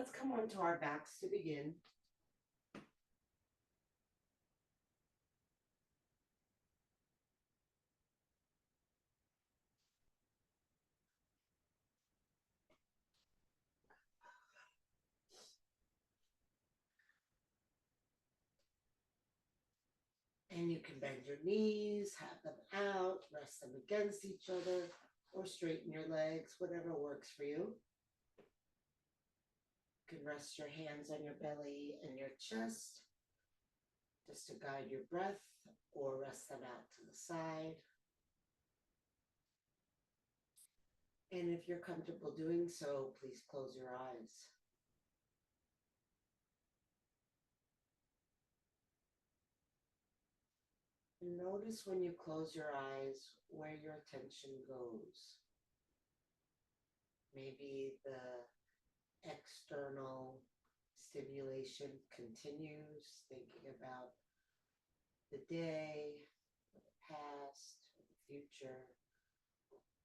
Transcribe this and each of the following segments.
let's come onto our backs to begin. And you can bend your knees, have them out, rest them against each other, or straighten your legs, whatever works for you. You can rest your hands on your belly and your chest just to guide your breath, or rest them out to the side. And if you're comfortable doing so, please close your eyes. And notice when you close your eyes where your attention goes. Maybe the external stimulation continues, thinking about the day, or the past, or the future.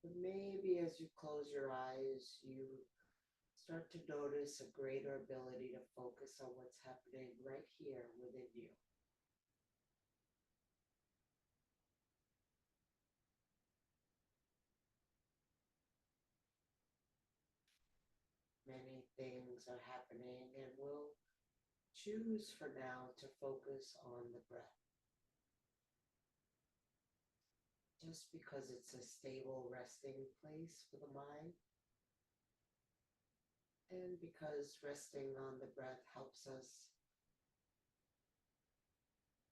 But maybe as you close your eyes, you start to notice a greater ability to focus on what's happening right here within you. Many things are happening, and we'll choose for now to focus on the breath. Just because it's a stable resting place for the mind, and because resting on the breath helps us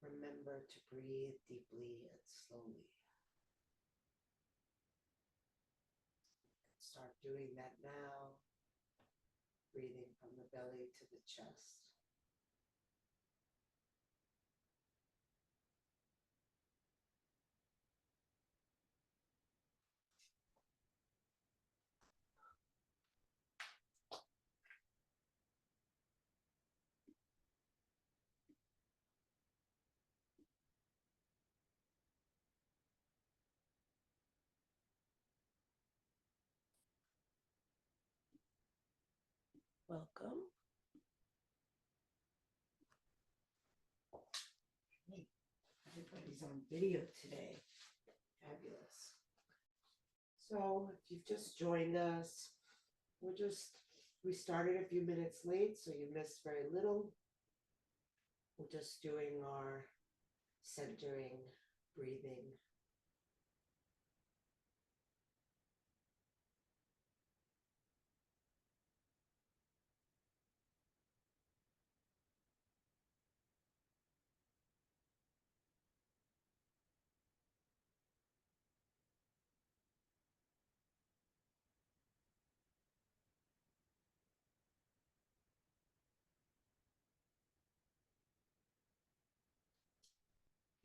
remember to breathe deeply and slowly. Start doing that now, breathing from the belly to the chest. Welcome. Hey, everybody's on video today. Fabulous. So if you've just joined us, we started a few minutes late, so you missed very little. We're just doing our centering, breathing.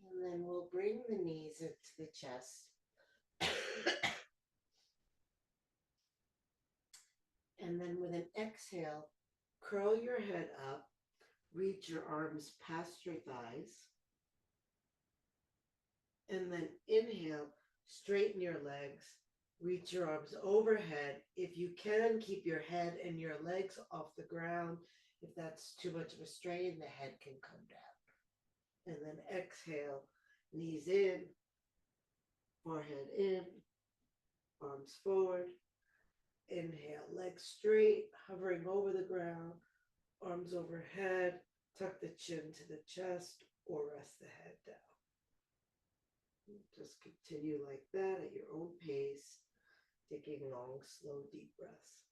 And then we'll bring the knees into the chest. And then with an exhale, curl your head up, reach your arms past your thighs. And then inhale, straighten your legs, reach your arms overhead. If you can, keep your head and your legs off the ground. If that's too much of a strain, the head can come down. And then exhale, knees in, forehead in, arms forward. Inhale, legs straight, hovering over the ground, arms overhead, tuck the chin to the chest, or rest the head down. Just continue like that at your own pace, taking long, slow, deep breaths.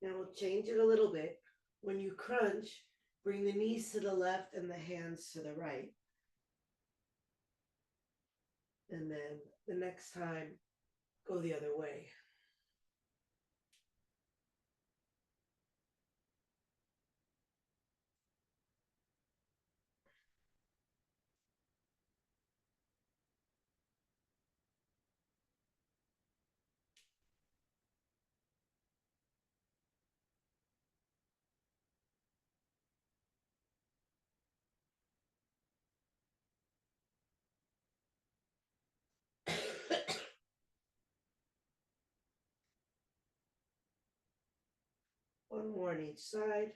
Now we'll change it a little bit. When you crunch, bring the knees to the left and the hands to the right. And then The next time, go the other way. One more on each side.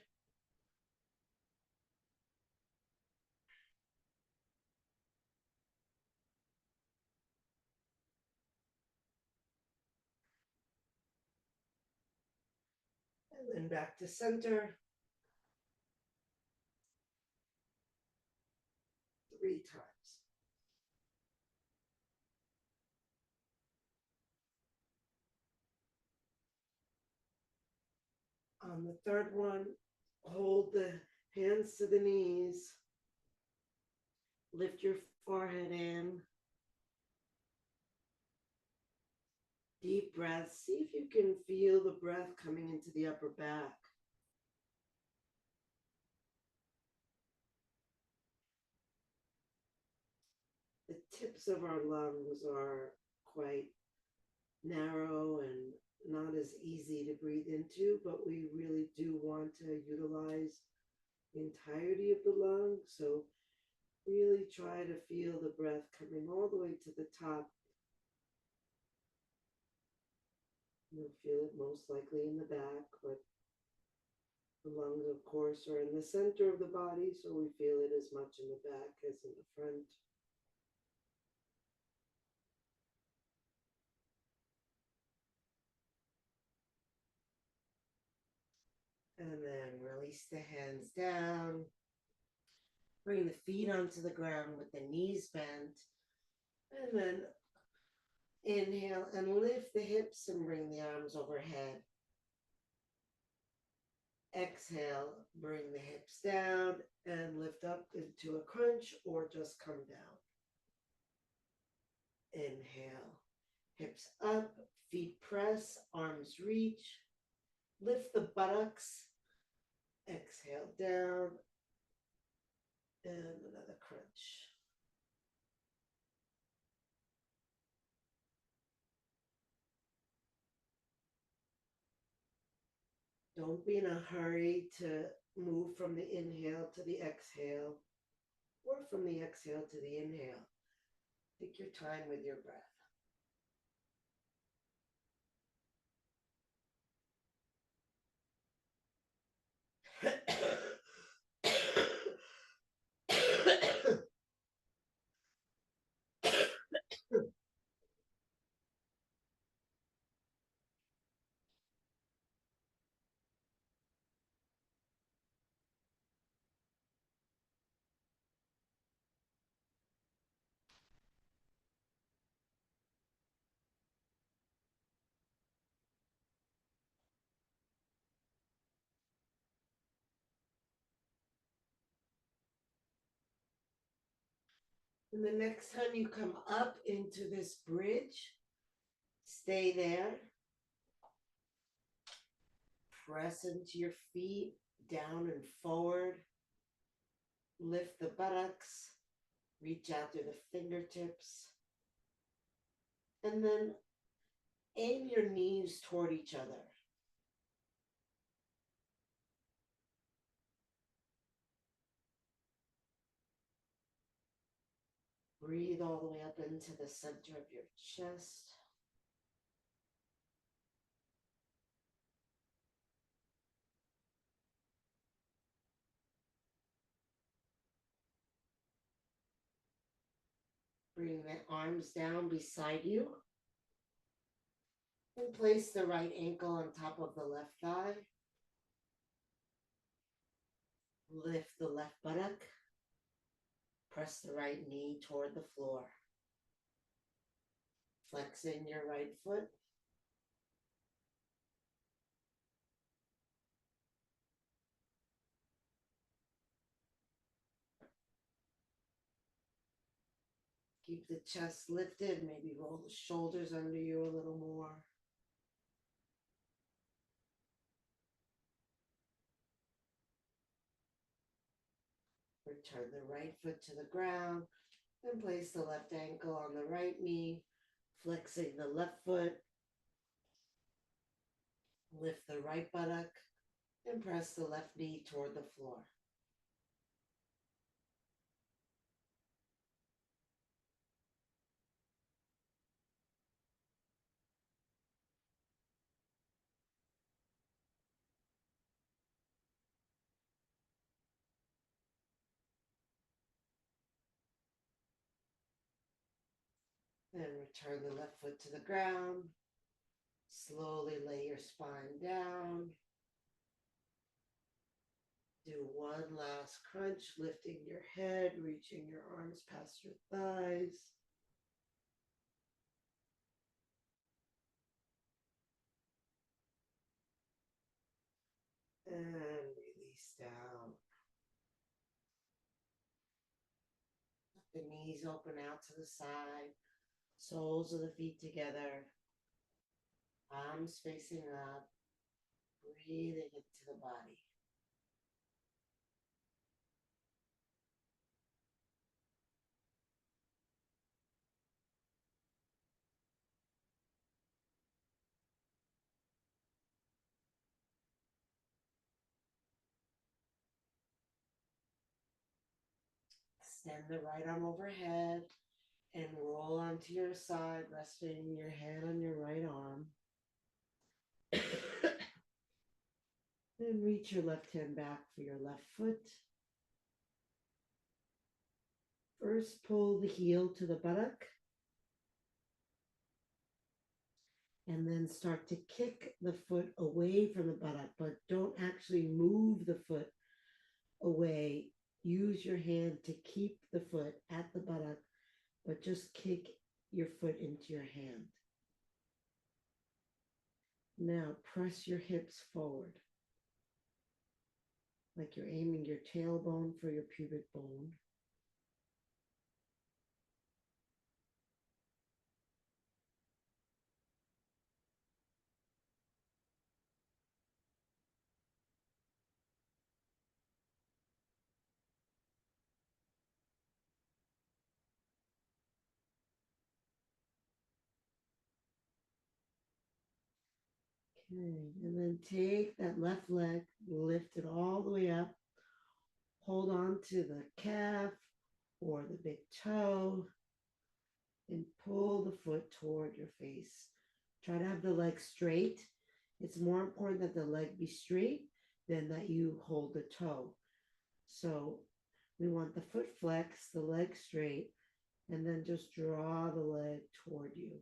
And then back to center. 3 times. On the third one, hold the hands to the knees. Lift your forehead in. Deep breath. See if you can feel the breath coming into the upper back. The tips of our lungs are quite narrow and not as easy to breathe into, but we really do want to utilize the entirety of the lung. So really try to feel the breath coming all the way to the top. You'll feel it most likely in the back, but the lungs, of course, are in the center of the body, so we feel it as much in the back as in the front. And then release the hands down. Bring the feet onto the ground with the knees bent. And then inhale and lift the hips and bring the arms overhead. Exhale, bring the hips down and lift up into a crunch or just come down. Inhale, hips up, feet press, arms reach. Lift the buttocks. Exhale down and another crunch. Don't be in a hurry to move from the inhale to the exhale or from the exhale to the inhale. Take your time with your breath. And the next time you come up into this bridge, stay there. Press into your feet, down and forward. Lift the buttocks. Reach out through the fingertips. And then aim your knees toward each other. Breathe all the way up into the center of your chest. Bring the arms down beside you. And place the right ankle on top of the left thigh. Lift the left buttock. Press the right knee toward the floor. Flex in your right foot. Keep the chest lifted, maybe roll the shoulders under you a little more. Return the right foot to the ground and place the left ankle on the right knee, flexing the left foot. Lift the right buttock and press the left knee toward the floor. Then return the left foot to the ground. Slowly lay your spine down. Do one last crunch, lifting your head, reaching your arms past your thighs. And release down. Let the knees open out to the side. Soles of the feet together. Palms facing up. Breathing into the body. Extend the right arm overhead and roll onto your side, resting your hand on your right arm. Then reach your left hand back for your left foot. First, pull the heel to the buttock. And then start to kick the foot away from the buttock, but don't actually move the foot away. Use your hand to keep the foot at the buttock, but just kick your foot into your hand. Now press your hips forward, like you're aiming your tailbone for your pubic bone. Okay, and then take that left leg, lift it all the way up, hold on to the calf or the big toe, and pull the foot toward your face. Try to have the leg straight. It's more important that the leg be straight than that you hold the toe. So we want the foot flex, the leg straight, and then just draw the leg toward you.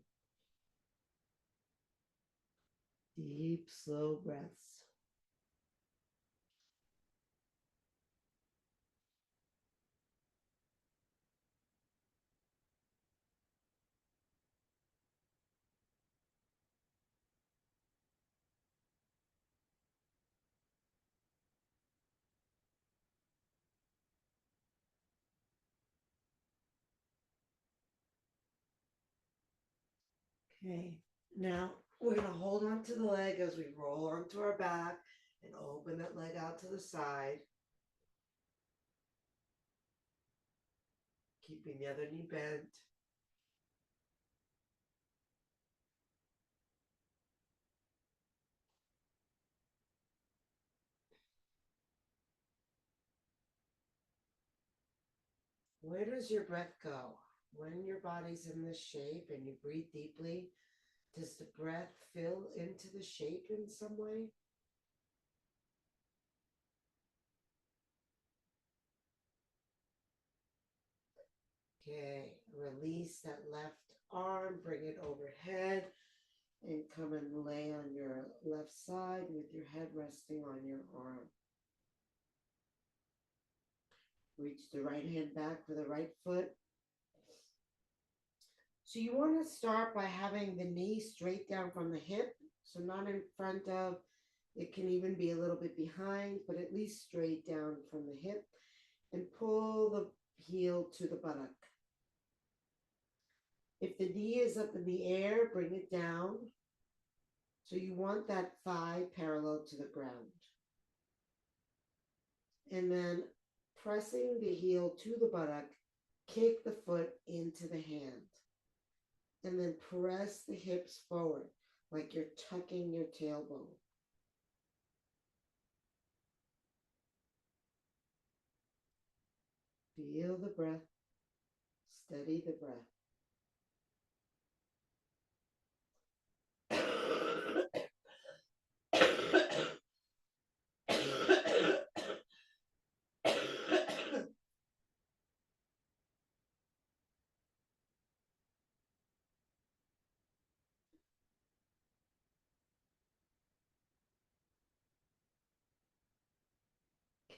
Deep, slow breaths. Okay, now we're going to hold on to the leg as we roll onto our back and open that leg out to the side. Keeping the other knee bent. Where does your breath go? When your body's in this shape and you breathe deeply, does the breath fill into the shape in some way? Okay, release that left arm, bring it overhead, and come and lay on your left side with your head resting on your arm. Reach the right hand back for the right foot. So you want to start by having the knee straight down from the hip, so not in front of, it can even be a little bit behind, but at least straight down from the hip, and pull the heel to the buttock. If the knee is up in the air, bring it down. So you want that thigh parallel to the ground. And then pressing the heel to the buttock, kick the foot into the hand. And then press the hips forward like you're tucking your tailbone. Feel the breath. Steady the breath.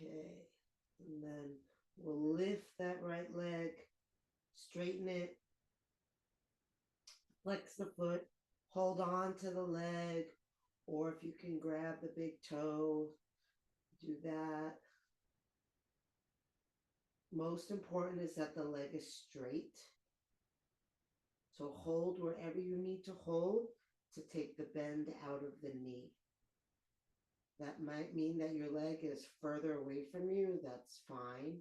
Okay, and then we'll lift that right leg, straighten it, flex the foot, hold on to the leg, or if you can grab the big toe, do that. Most important is that the leg is straight. So hold wherever you need to hold to take the bend out of the knee. That might mean that your leg is further away from you. That's fine.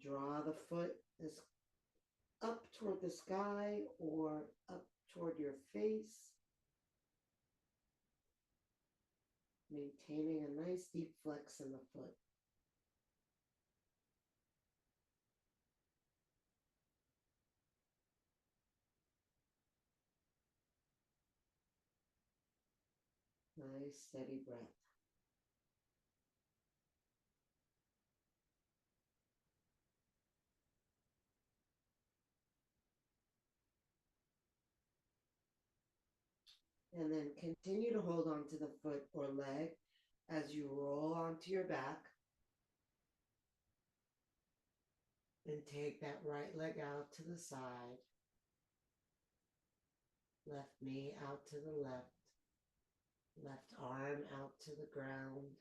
Draw the foot as up toward the sky or up toward your face. Maintaining a nice deep flex in the foot. Nice steady breath. And then continue to hold on to the foot or leg as you roll onto your back. And take that right leg out to the side. Left knee out to the left. Left arm out to the ground.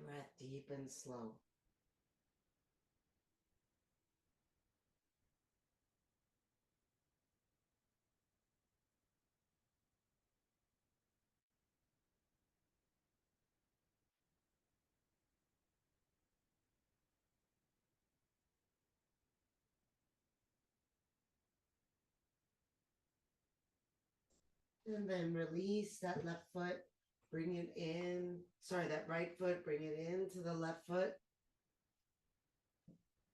Breath deep and slow. And then release that left foot. Bring it in. Sorry, that right foot. Bring it into the left foot.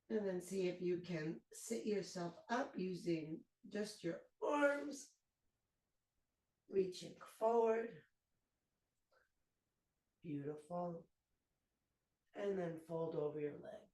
And then see if you can sit yourself up using just your arms. Reaching forward. Beautiful. And then fold over your legs.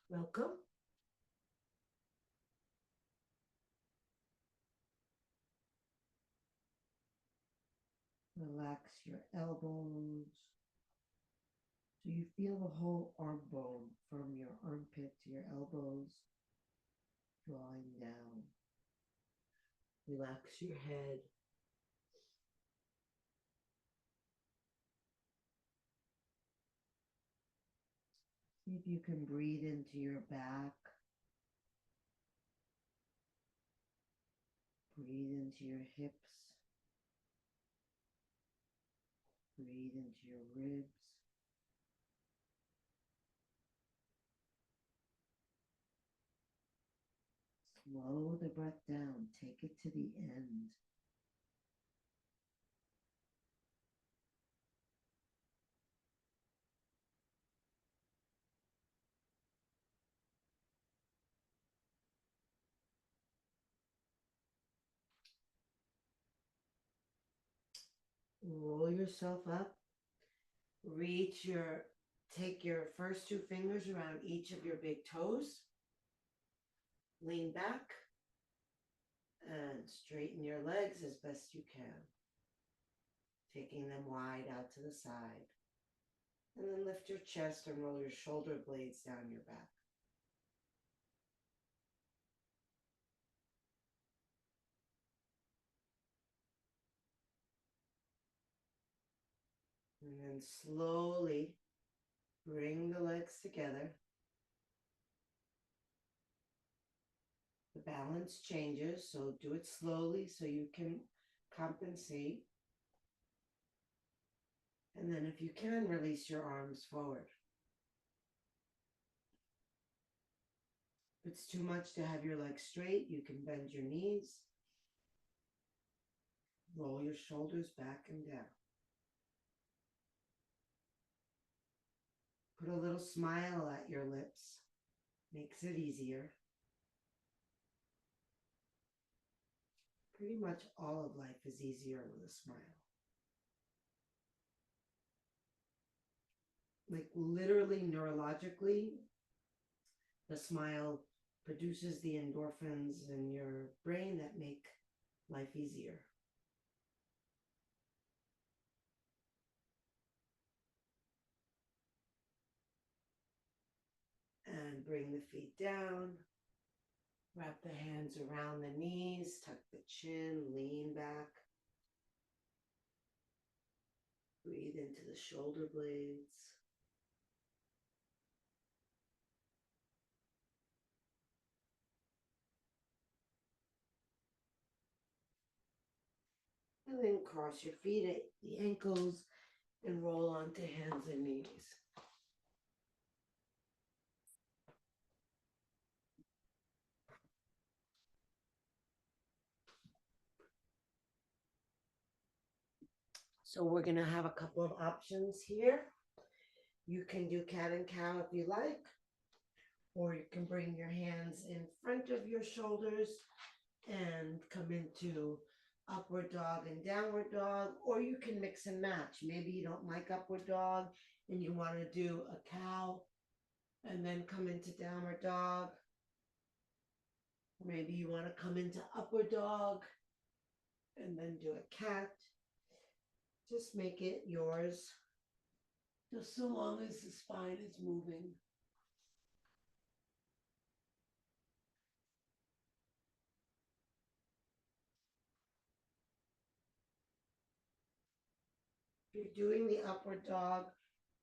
Welcome. Relax your elbows. So you feel the whole arm bone from your armpit to your elbows drawing down. Relax your head. See if you can breathe into your back. Breathe into your hips. Breathe into your ribs. Slow the breath down. Take it to the end. Roll yourself up. Take your first two fingers around each of your big toes. Lean back and straighten your legs as best you can. taking them wide out to the side. And then lift your chest and roll your shoulder blades down your back. And then slowly bring the legs together. The balance changes, so do it slowly so you can compensate. And then if you can, release your arms forward. If it's too much to have your legs straight, you can bend your knees. Roll your shoulders back and down. Put a little smile at your lips. Makes it easier. Pretty much all of life is easier with a smile. Like literally neurologically, the smile produces the endorphins in your brain that make life easier. And bring the feet down. Wrap the hands around the knees, tuck the chin, lean back. Breathe into the shoulder blades. And then cross your feet at the ankles and roll onto hands and knees. So we're going to have a couple of options here. You can do cat and cow if you like, or you can bring your hands in front of your shoulders and come into upward dog and downward dog, or you can mix and match. Maybe you don't like upward dog and you want to do a cow and then come into downward dog. Maybe you want to come into upward dog and then do a cat. Just make it yours, just so long as the spine is moving. If you're doing the upward dog,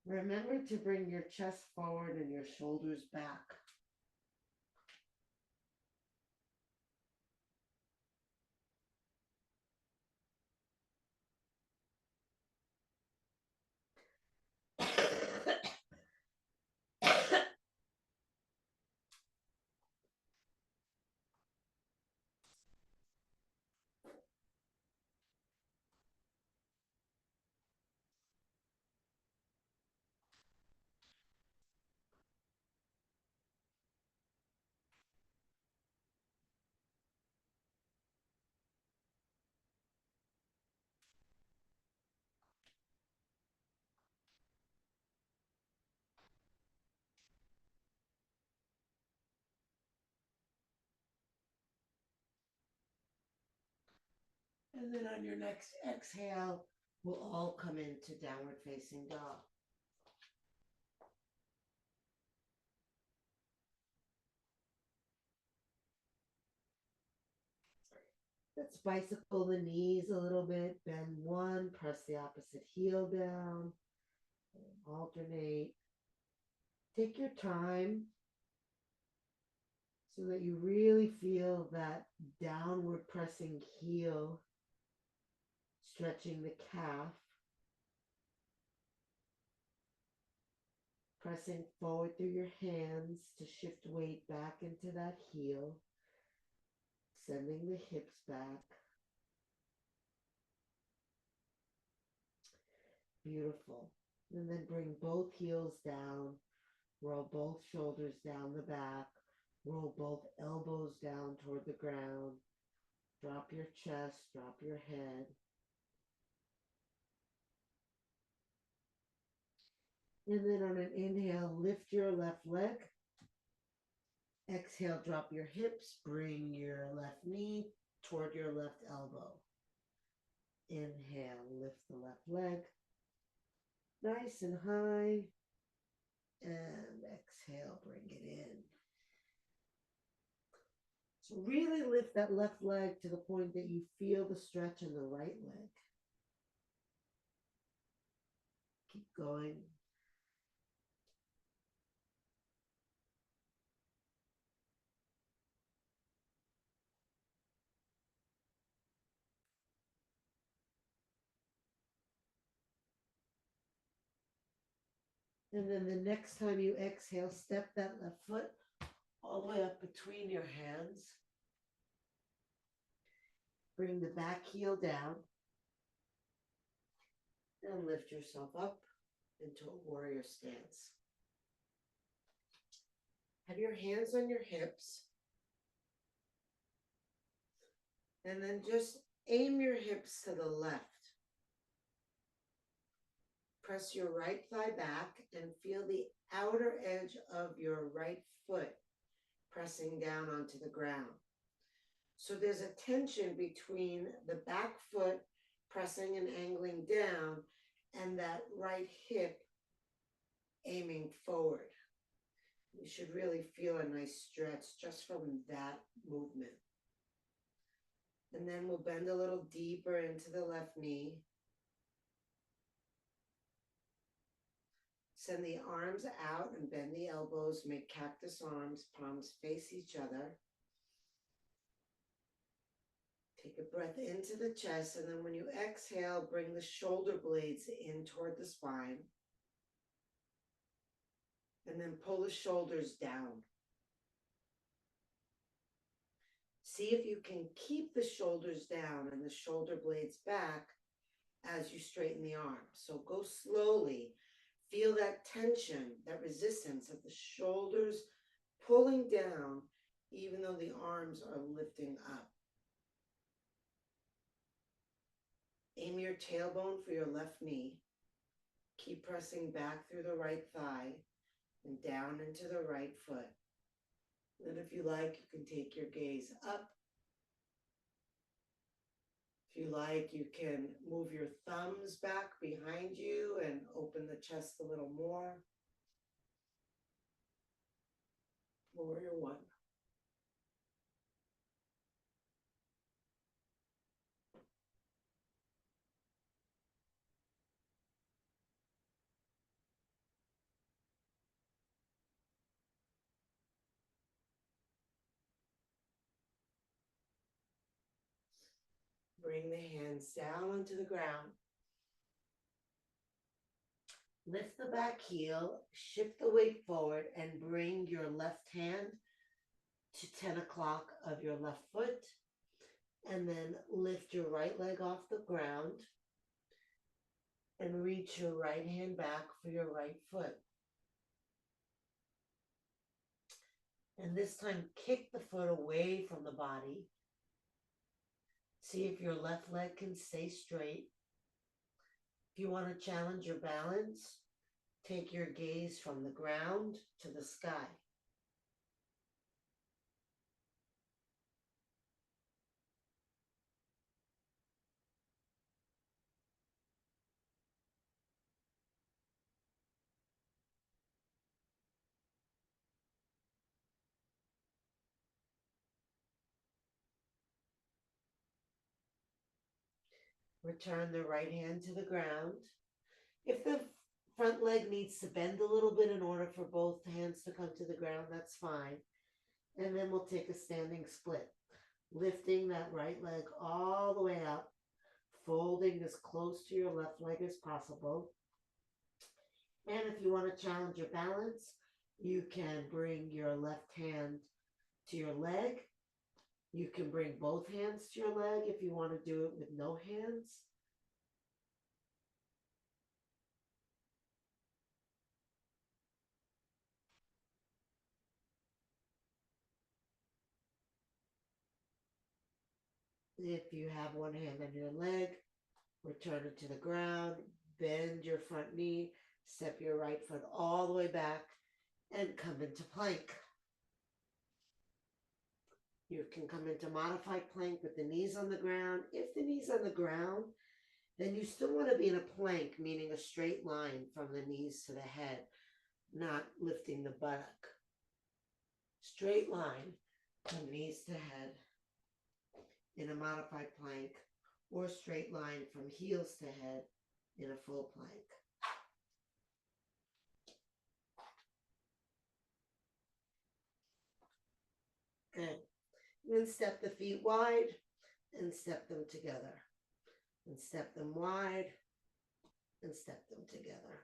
remember to bring your chest forward and your shoulders back. And then on your next exhale, we'll all come into downward facing dog. Let's bicycle the knees a little bit. Bend one, press the opposite heel down, alternate. Take your time so that you really feel that downward pressing heel, stretching the calf, pressing forward through your hands to shift weight back into that heel, sending the hips back. Beautiful. And then bring both heels down, roll both shoulders down the back, roll both elbows down toward the ground, drop your chest, drop your head. And then on an inhale, lift your left leg. Exhale, drop your hips, bring your left knee toward your left elbow. Inhale, lift the left leg nice and high. And exhale, bring it in. So really lift that left leg to the point that you feel the stretch in the right leg. Keep going. And then the next time you exhale, step that left foot all the way up between your hands. Bring the back heel down and lift yourself up into a warrior stance. Have your hands on your hips. And then just aim your hips to the left. Press your right thigh back and feel the outer edge of your right foot pressing down onto the ground. So there's a tension between the back foot pressing and angling down and that right hip aiming forward. You should really feel a nice stretch just from that movement. And then we'll bend a little deeper into the left knee. Send the arms out and bend the elbows. Make cactus arms, palms face each other. Take a breath into the chest, and then when you exhale, bring the shoulder blades in toward the spine. And then pull the shoulders down. See if you can keep the shoulders down and the shoulder blades back as you straighten the arms. So go slowly. Feel that tension, that resistance of the shoulders pulling down, even though the arms are lifting up. Aim your tailbone for your left knee. Keep pressing back through the right thigh and down into the right foot. Then if you like, you can take your gaze up. If you like, you can move your thumbs back behind you and open the chest a little more. Warrior one. Bring the hands down onto the ground. Lift the back heel, shift the weight forward, and bring your left hand to 10 o'clock of your left foot. And then lift your right leg off the ground and reach your right hand back for your right foot. And this time, kick the foot away from the body. See if your left leg can stay straight. If you want to challenge your balance, take your gaze from the ground to the sky. Return the right hand to the ground. If the front leg needs to bend a little bit in order for both hands to come to the ground, that's fine. And then we'll take a standing split, lifting that right leg all the way up, folding as close to your left leg as possible. And if you want to challenge your balance, you can bring your left hand to your leg. You can bring both hands to your leg if you want to do it with no hands. If you have one hand on your leg, return it to the ground, bend your front knee, step your right foot all the way back, and come into plank. You can come into modified plank with the knees on the ground. If the knees on the ground, Then you still want to be in a plank, meaning a straight line from the knees to the head, not lifting the buttock. Straight line from knees to head in a modified plank, or straight line from heels to head in a full plank. Good. And then step the feet wide and step them together. And step them wide and step them together.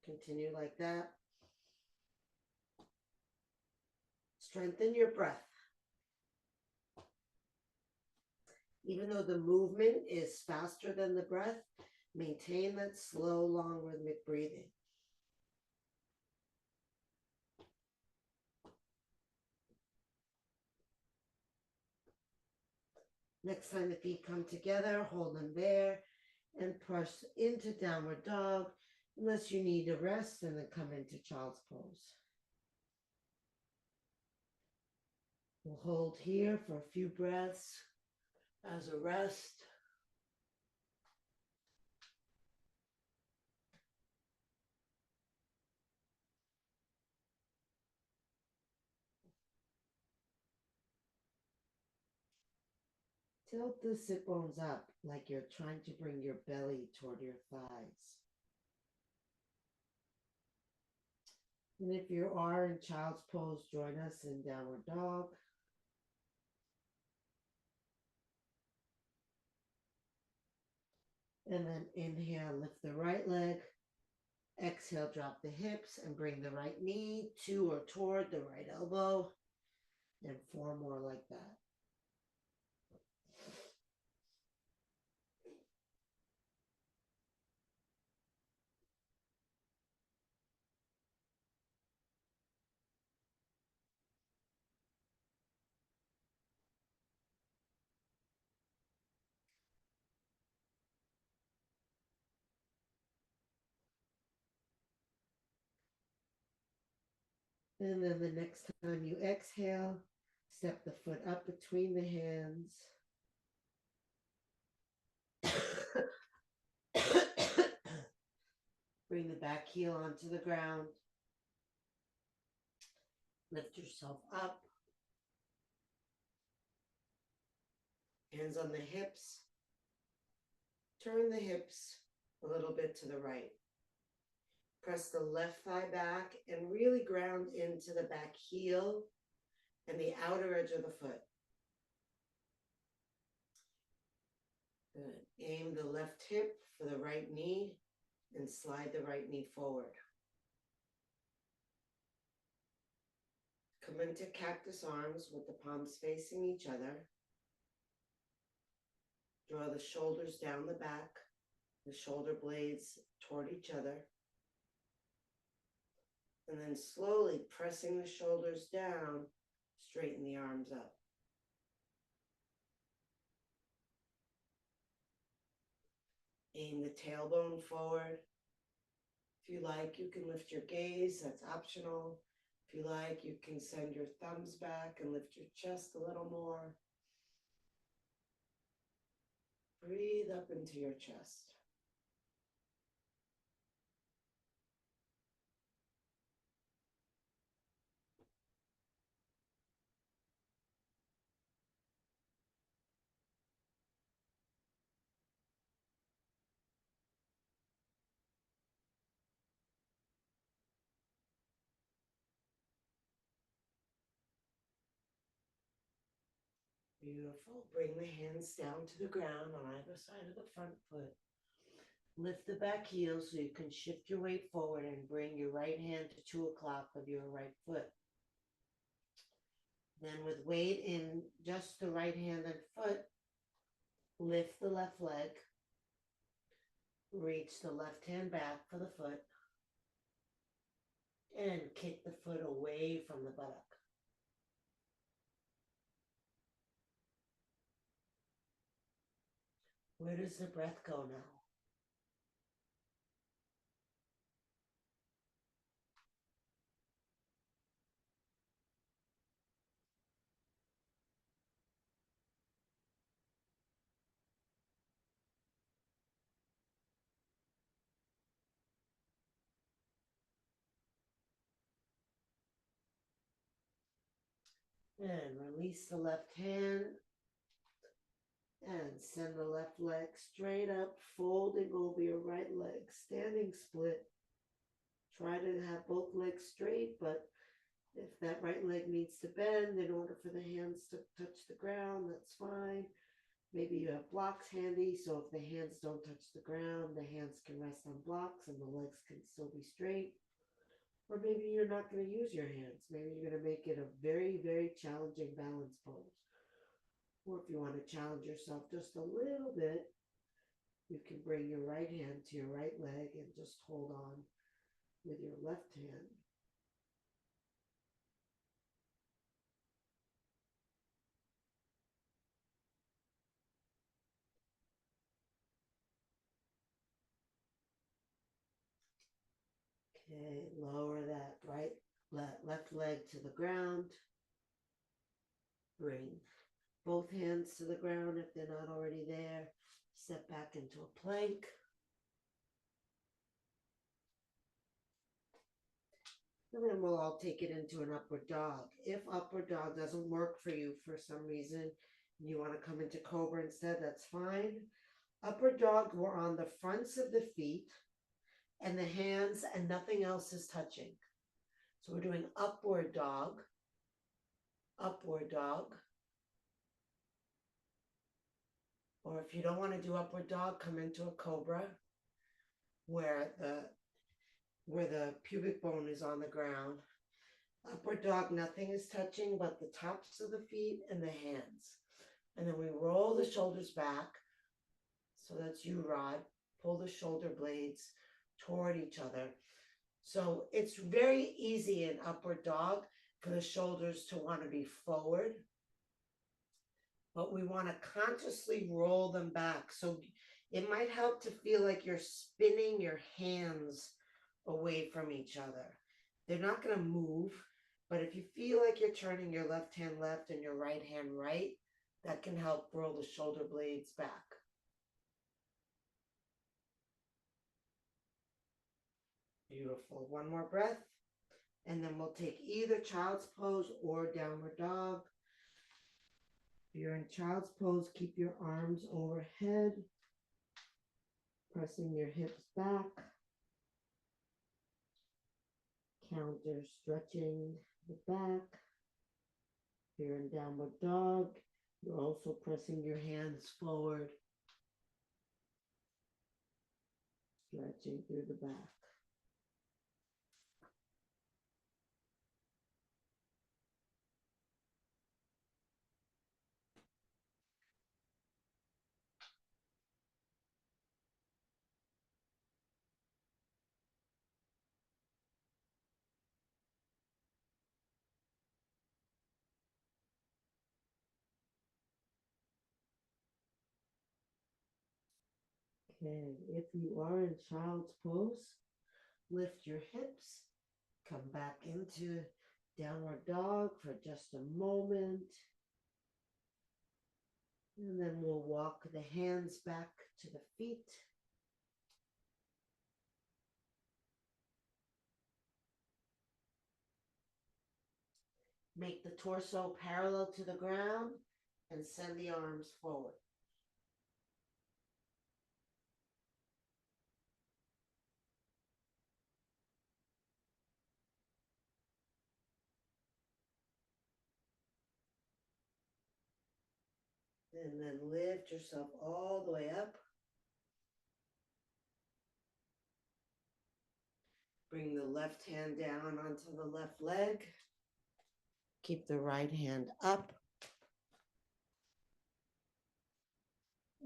Continue like that. Strengthen your breath. Even though the movement is faster than the breath, maintain that slow, long, rhythmic breathing. Next time the feet come together, hold them there and press into downward dog unless you need a rest, and then come into child's pose. We'll hold here for a few breaths as a rest. Tilt the sit bones up like you're trying to bring your belly toward your thighs. And if you are in child's pose, join us in downward dog. And then inhale, lift the right leg. Exhale, drop the hips and bring the right knee to or toward the right elbow. And 4 more like that. And then the next time you exhale, step the foot up between the hands. Bring the back heel onto the ground. Lift yourself up. Hands on the hips. Turn the hips a little bit to the right. Press the left thigh back and really ground into the back heel and the outer edge of the foot. Good. Aim the left hip for the right knee and slide the right knee forward. Come into cactus arms with the palms facing each other. Draw the shoulders down the back, the shoulder blades toward each other. And then slowly pressing the shoulders down, straighten the arms up. Aim the tailbone forward. If you like, you can lift your gaze, that's optional. If you like, you can send your thumbs back and lift your chest a little more. Breathe up into your chest. Beautiful. Bring the hands down to the ground on either side of the front foot. Lift the back heel so you can shift your weight forward and bring your right hand to 2 o'clock of your right foot. Then with weight in just the right hand and foot, lift the left leg. Reach the left hand back for the foot. And kick the foot away from the buttock. Where does the breath go now? And release the left hand and send the left leg straight up, folding over your right leg, standing split. Try to have both legs straight, but if that right leg needs to bend in order for the hands to touch the ground, that's fine. Maybe you have blocks handy, so if the hands don't touch the ground, the hands can rest on blocks and the legs can still be straight. Or maybe you're not going to use your hands. Maybe you're going to make it a very, very challenging balance pose. Or if you want to challenge yourself just a little bit, you can bring your right hand to your right leg and just hold on with your left hand. Okay, lower that left leg to the ground. Bring both hands to the ground if they're not already there. Step back into a plank. And then we'll all take it into an upward dog. If upward dog doesn't work for you for some reason, and you want to come into cobra instead, that's fine. Upward dog, we're on the fronts of the feet and the hands, and nothing else is touching. So we're doing upward dog, upward dog. Or if you don't want to do upward dog, come into a cobra where the pubic bone is on the ground. Upward dog, nothing is touching but the tops of the feet and the hands. And then we roll the shoulders back. So that's you, Rod. Pull the shoulder blades toward each other. So it's very easy in upward dog for the shoulders to want to be forward. But we want to consciously roll them back. So it might help to feel like you're spinning your hands away from each other. They're not going to move, but if you feel like you're turning your left hand left and your right hand right, that can help roll the shoulder blades back. Beautiful. One more breath, and then we'll take either child's pose or downward dog. If you're in child's pose, keep your arms overhead, pressing your hips back. Counter stretching the back. If you're in downward dog, you're also pressing your hands forward, stretching through the back. Okay, if you are in child's pose, lift your hips, come back into downward dog for just a moment. And then we'll walk the hands back to the feet. Make the torso parallel to the ground and send the arms forward. And then lift yourself all the way up. Bring the left hand down onto the left leg. Keep the right hand up.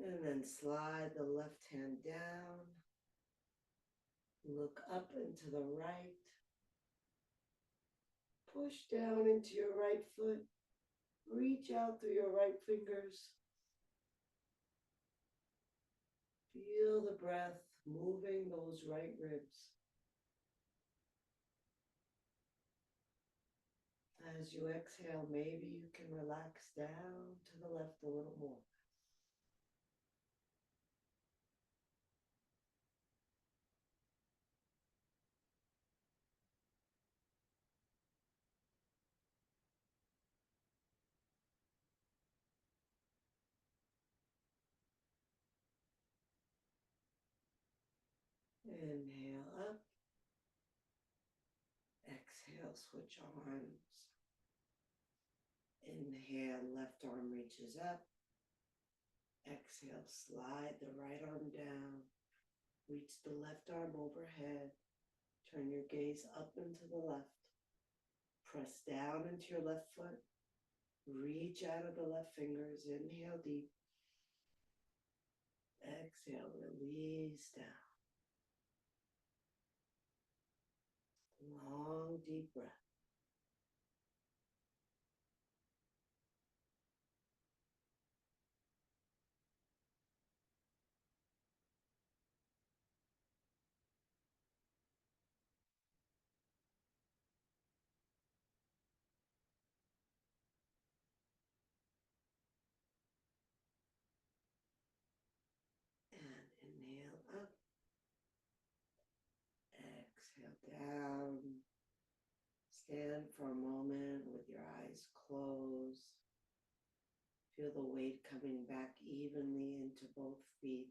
And then slide the left hand down. Look up into the right. Push down into your right foot. Reach out through your right fingers. Feel the breath moving those right ribs. As you exhale, maybe you can relax down to the left a little more. Inhale up. Exhale, switch arms. Inhale, left arm reaches up. Exhale, slide the right arm down. Reach the left arm overhead. Turn your gaze up and to the left. Press down into your left foot. Reach out of the left fingers. Inhale deep. Exhale, release down. Long, deep breath. And inhale up. Exhale down. Stand for a moment with your eyes closed. Feel the weight coming back evenly into both feet.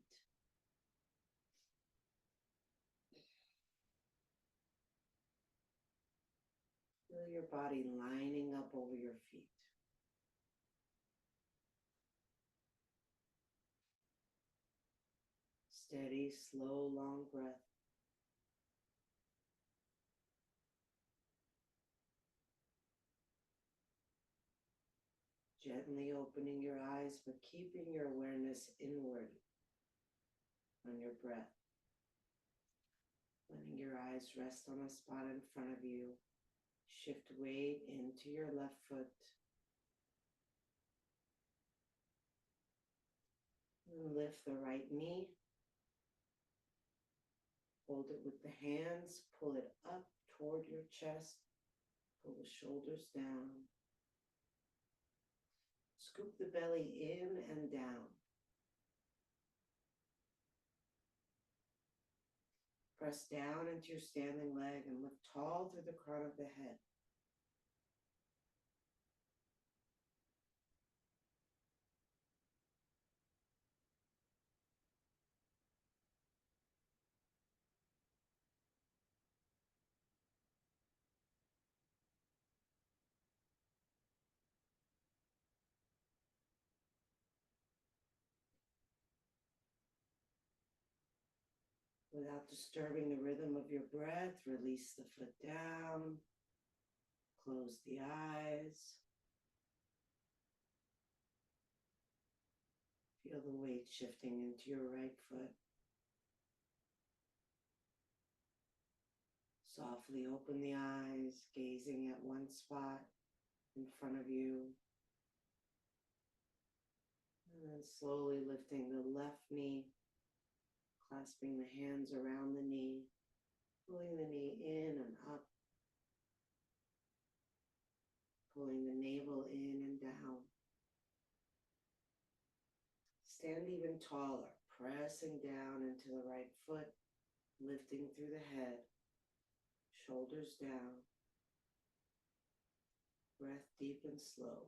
Feel your body lining up over your feet. Steady, slow, long breath. Gently opening your eyes, but keeping your awareness inward on your breath. Letting your eyes rest on a spot in front of you. Shift weight into your left foot. And lift the right knee. Hold it with the hands. Pull it up toward your chest. Pull the shoulders down. Scoop the belly in and down. Press down into your standing leg and lift tall through the crown of the head. Without disturbing the rhythm of your breath, release the foot down. Close the eyes. Feel the weight shifting into your right foot. Softly open the eyes, gazing at one spot in front of you. And then slowly lifting the left knee, clasping the hands around the knee, pulling the knee in and up, pulling the navel in and down. Stand even taller, pressing down into the right foot, lifting through the head, shoulders down. Breath deep and slow.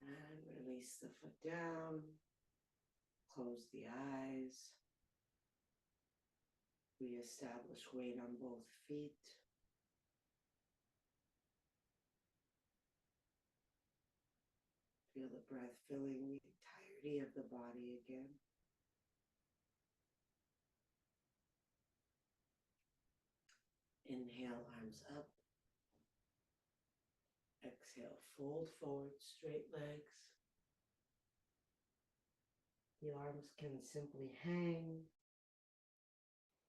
And release the foot down. Close the eyes. Reestablish weight on both feet. Feel the breath filling the entirety of the body again. Inhale, arms up. Exhale, fold forward, straight legs. The arms can simply hang.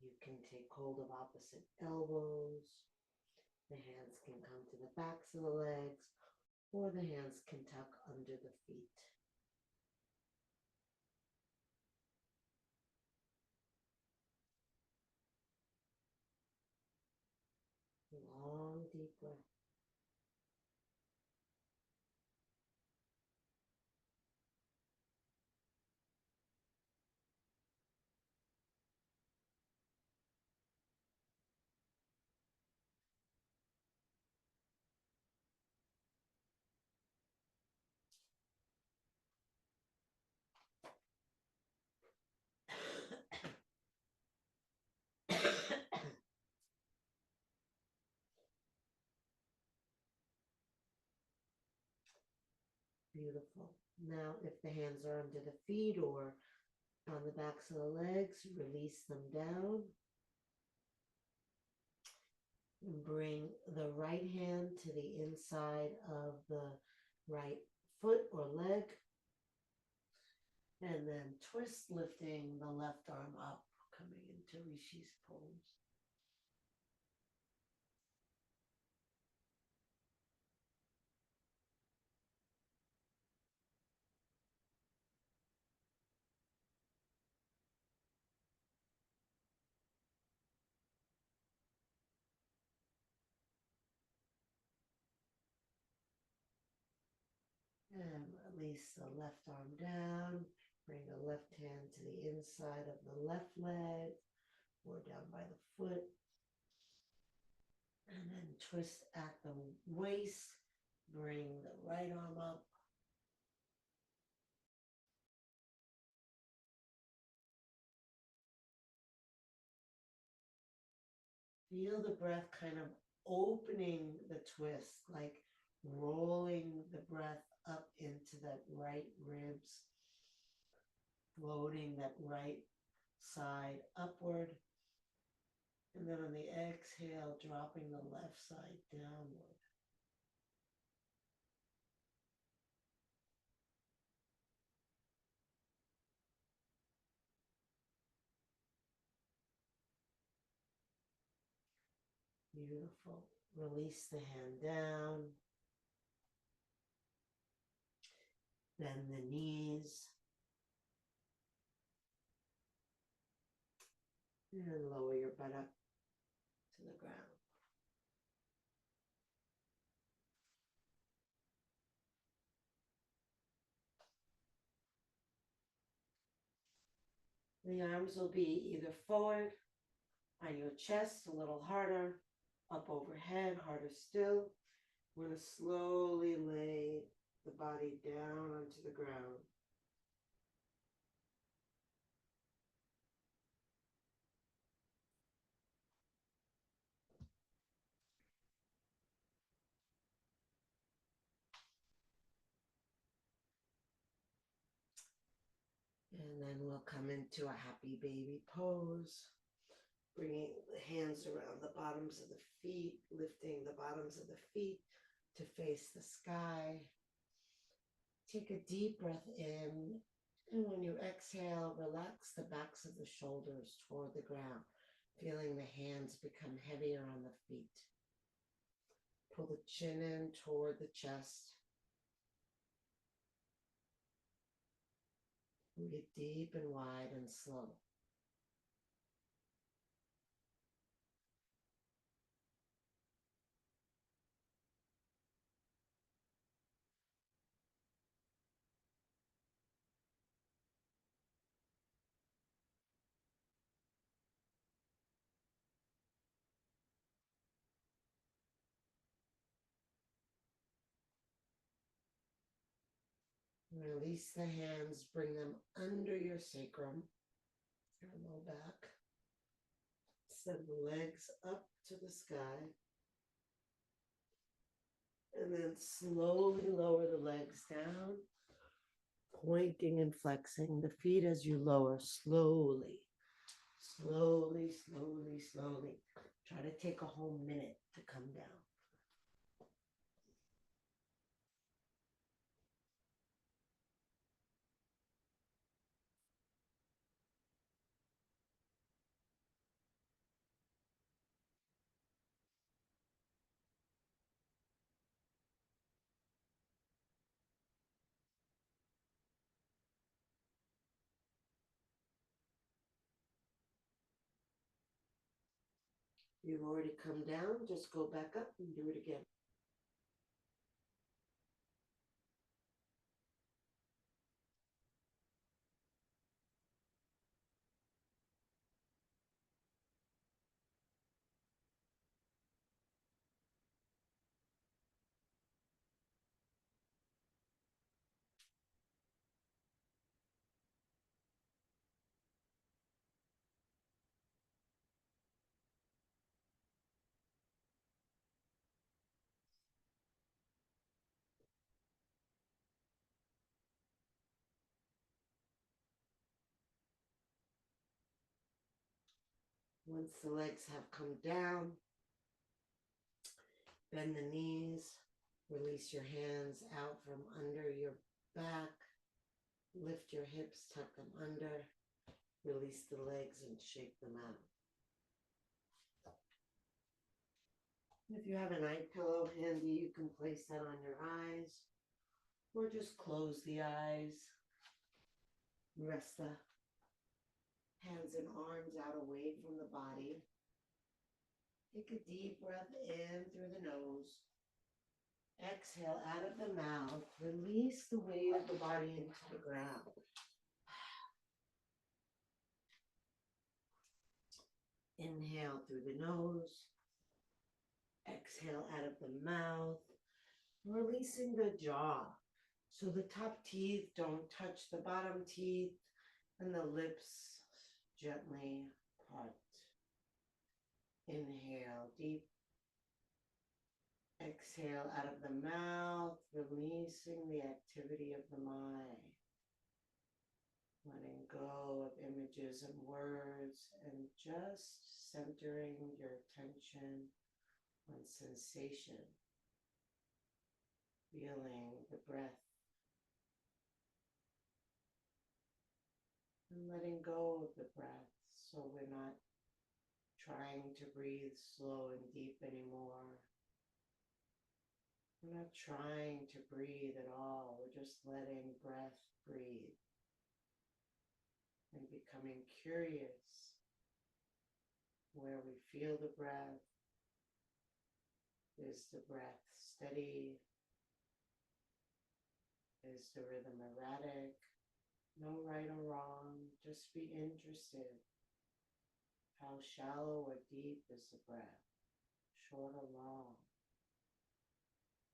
You can take hold of opposite elbows. The hands can come to the backs of the legs, or the hands can tuck under the feet. deep breath. Beautiful. Now, if the hands are under the feet or on the backs of the legs, release them down. And bring the right hand to the inside of the right foot or leg. And then twist, lifting the left arm up, coming into Rishi's pose. And release the left arm down. Bring the left hand to the inside of the left leg or down by the foot. And then twist at the waist. Bring the right arm up. Feel the breath kind of opening the twist, like rolling the breath up into that right ribs, floating that right side upward. And then on the exhale, dropping the left side downward. Beautiful. Release the hand down. Bend the knees. And lower your butt up to the ground. The arms will be either forward on your chest, a little harder, up overhead, harder still. We're going to slowly lay the body down onto the ground. And then we'll come into a happy baby pose, bringing the hands around the bottoms of the feet, lifting the bottoms of the feet to face the sky. Take a deep breath in, and when you exhale, relax the backs of the shoulders toward the ground, feeling the hands become heavier on the feet. Pull the chin in toward the chest. Breathe deep and wide and slow. Release the hands, bring them under your sacrum, your low back. Send the legs up to the sky. And then slowly lower the legs down, pointing and flexing the feet as you lower slowly, slowly, slowly, slowly. Try to take a whole minute to come down. You've already come down, just go back up and do it again. Once the legs have come down, bend the knees, release your hands out from under your back, lift your hips, tuck them under, release the legs and shake them out. If you have a night pillow handy, you can place that on your eyes or just close the eyes. Rest the hands and arms out away from the body. Take a deep breath in through the nose. Exhale out of the mouth. Release the weight of the body into the ground. Inhale through the nose. Exhale out of the mouth. Releasing the jaw. So the top teeth don't touch the bottom teeth and the lips gently part. Inhale deep. Exhale out of the mouth, releasing the activity of the mind. Letting go of images and words and just centering your attention on sensation. Feeling the breath. And letting go of the breath so we're not trying to breathe slow and deep anymore. We're not trying to breathe at all. We're just letting breath breathe and becoming curious where we feel the breath. Is the breath steady? Is the rhythm erratic? No right or wrong. Just be interested. How shallow or deep is the breath? Short or long?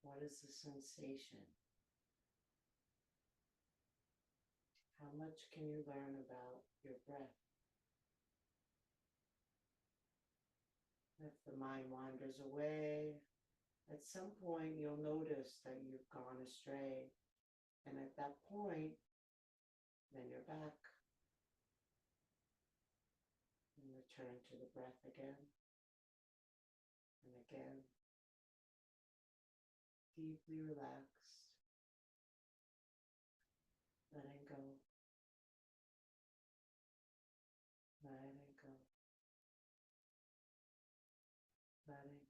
What is the sensation? How much can you learn about your breath? If the mind wanders away, at some point you'll notice that you've gone astray. And at that point, then you're back. And return to the breath again and again. Deeply relaxed. Letting go. Letting go. Letting go.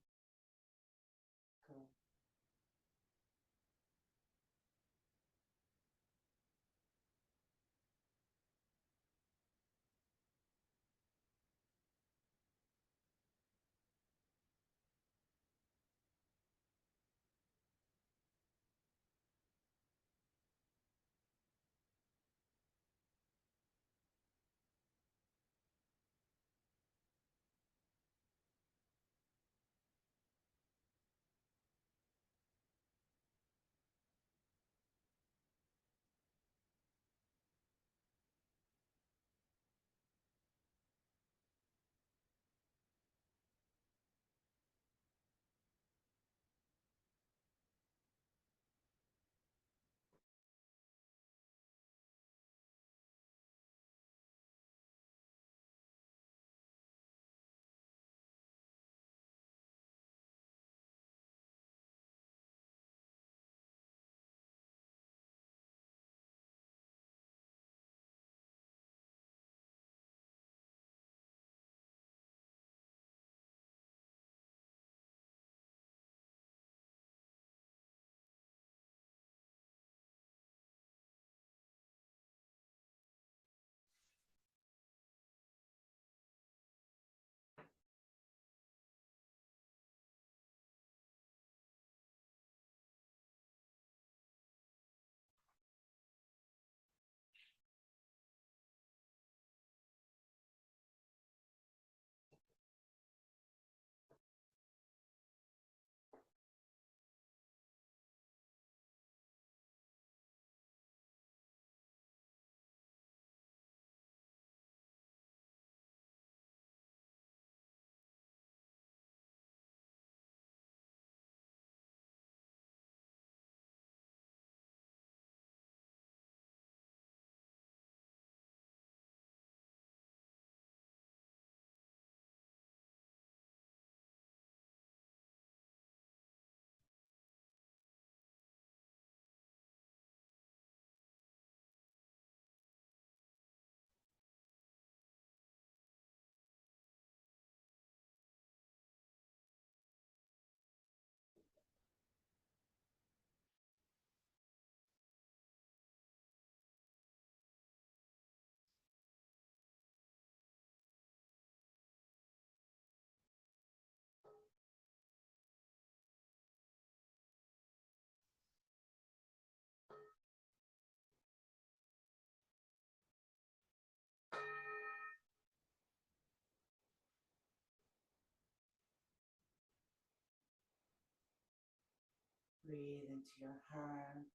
Breathe into your heart.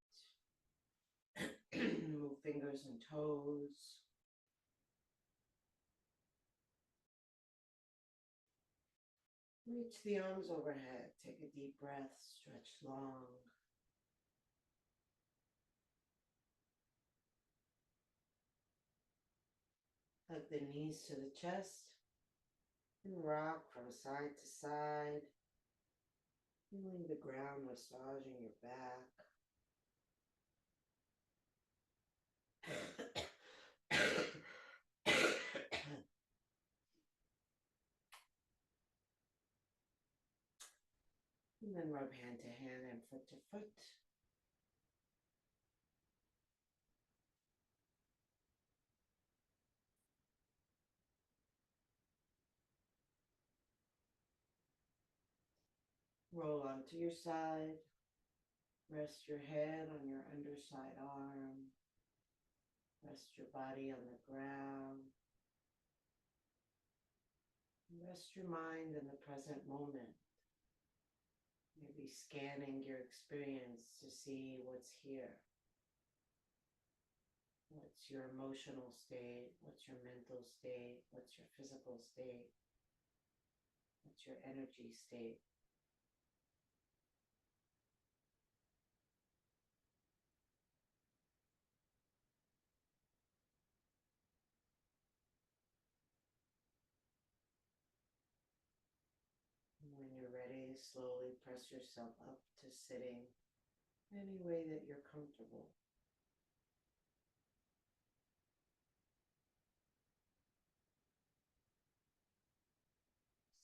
Move fingers and toes. Reach the arms overhead. Take a deep breath. Stretch long. Hug the knees to the chest. And rock from side to side. Feeling the ground massaging your back. And then rub hand to hand and foot to foot. Roll onto your side. Rest your head on your underside arm. Rest your body on the ground. Rest your mind in the present moment. Maybe scanning your experience to see what's here. What's your emotional state? What's your mental state? What's your physical state? What's your energy state? And when you're ready, slowly press yourself up to sitting any way that you're comfortable.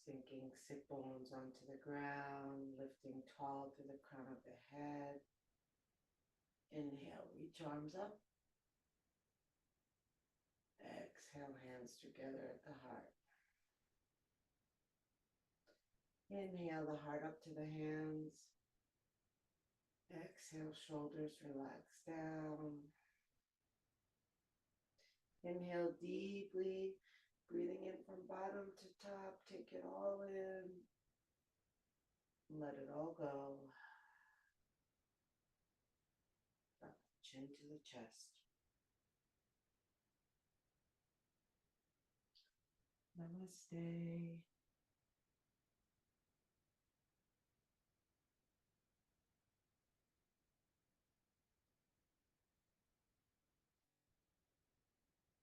Sinking sit bones onto the ground, lifting tall to the crown of the head. Inhale, reach arms up. Exhale, hands together at the heart. Inhale, the heart up to the hands. Exhale, shoulders relax down. Inhale deeply, breathing in from bottom to top. Take it all in. Let it all go. Drop the chin to the chest. Namaste.